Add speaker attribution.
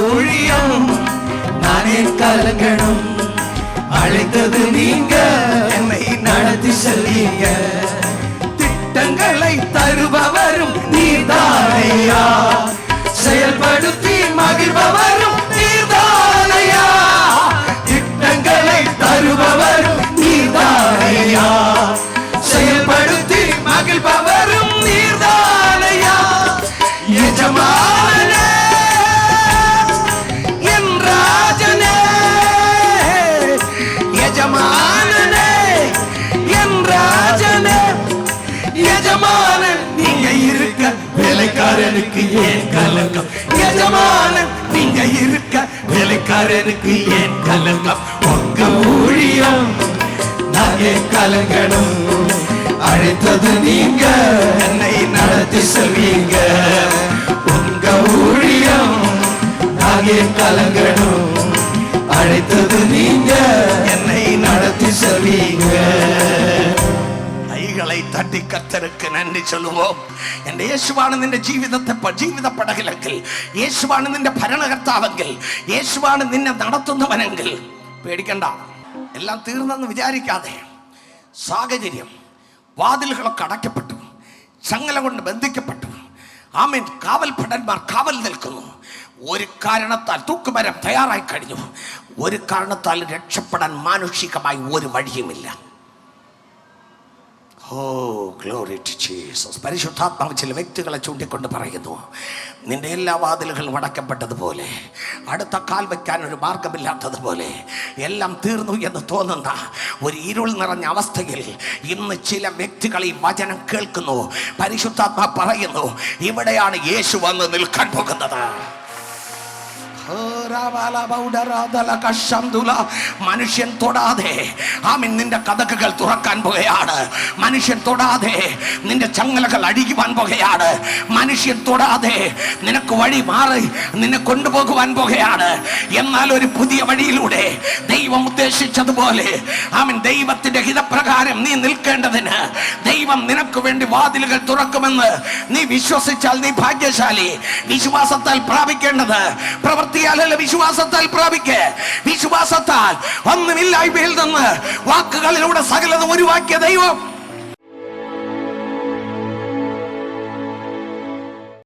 Speaker 1: ஊழியம் நானே கலங்கணும். அழைத்தது நீங்க, என்னை நடத்தி செல்வீங்க. திட்டங்களை தருபவரும் நீதானையா, செயல்படுத்தி மகிழ்பவரும் நீதானையா. திட்டங்களை தருபவரும் நீதானையா, செயல்படுத்தி மகிழ்பவரும் நீதானையா. எஜமானே என் ராஜனே, எஜமானனே என் ராஜனே. எஜமானன் நீங்க இருக்க வேலைக்காரனுக்கு ஏன் கலங்கம்? எஜமானன் நீங்க இருக்க வேலைக்காரனுக்கு ஏன் கலங்கம்? உங்க ஊழியம் நானே கலங்கணும். அழைத்தது நீங்க, என்னை நடத்தி செல்வீங்க. உங்க ஊழியம் நானே கலங்கணும். அழைத்தது நீங்க, என்னை நடத்தி செல்வீங்க. கைகளை தட்டி கர்த்தருக்கு நன்றி சொல்லுவோம். എന്റെ യേശുവാണ് നിന്റെ ജീവിത പടകിലെങ്കിൽ, യേശുവാണ് നിന്റെ ഭരണകർത്താവെങ്കിൽ, യേശുവാണ് നിന്നെ നടത്തുന്നവനെങ്കിൽ പേടിക്കണ്ട. എല്ലാം തീർന്നെന്ന് വിചാരിക്കാതെ. സാഹചര്യം, വാതിലുകളൊക്കെ അടയ്ക്കപ്പെട്ടു, ചങ്ങല കൊണ്ട് ബന്ധിക്കപ്പെട്ടു. ആമേൻ. കാവൽഭടന്മാർ കാവൽ നിൽക്കുന്നു. ഒരു കാരണത്താൽ തൂക്കുമരം തയ്യാറായി കഴിഞ്ഞു. ഒരു കാരണത്താൽ രക്ഷപ്പെടാൻ മാനുഷികമായി ഒരു വഴിയുമില്ല. പരിശുദ്ധാത്മാവ് ചില വ്യക്തികളെ ചൂണ്ടിക്കൊണ്ട് പറയുന്നു, നിന്റെ എല്ലാ വാതിലുകളും അടയ്ക്കപ്പെട്ടതുപോലെ, അടുത്ത കാൽ വയ്ക്കാൻ ഒരു മാർഗമില്ലാത്തതുപോലെ, എല്ലാം തീർന്നു എന്ന് തോന്നുന്ന ഒരു ഇരുൾ നിറഞ്ഞ അവസ്ഥയിൽ ഇന്ന് ചില വ്യക്തികൾ ഈ വചനം കേൾക്കുന്നു. പരിശുദ്ധാത്മാവ് പറയുന്നു, ഇവിടെയാണ് യേശു വന്ന് നിൽക്കാൻ പോകുന്നത്. മനുഷ്യൻ തൊടാതെ ആമേൻ നിന്റെ കതകുകൾ തുറക്കാൻ പോകുകയാണ്. മനുഷ്യൻ തൊടാതെ നിന്റെ ചങ്ങലകൾ അഴിക്കുവാൻ പോകുകയാണ്. മനുഷ്യൻ തൊടാതെ നിനക്ക് വഴി മാറി നിന്നെ കൊണ്ടുപോകുവാൻ പോകുകയാണ്. എന്നാൽ ഒരു പുതിയ വഴിയിലൂടെ ദൈവം ഉദ്ദേശിച്ചതുപോലെ ആമേൻ ദൈവത്തിന്റെ ഹിതപ്രകാരം നീ നിൽക്കേണ്ടതിന് ദൈവം നിനക്ക് വേണ്ടി വാതിലുകൾ തുറക്കുമെന്ന് നീ വിശ്വസിച്ചാൽ നീ ഭാഗ്യശാലി. വിശ്വാസത്താൽ പ്രാപിക്കേണ്ടത് പ്രവൃത്തിയാലല്ല, വിശ്വാസത്താൽ പ്രാപിക്കേ. വിശ്വാസത്താൽ ഒന്നുമില്ലായ്മയിൽ നിന്ന് വാക്കുകളിലൂടെ സകലതും ഉരുവാക്കിയ ദൈവം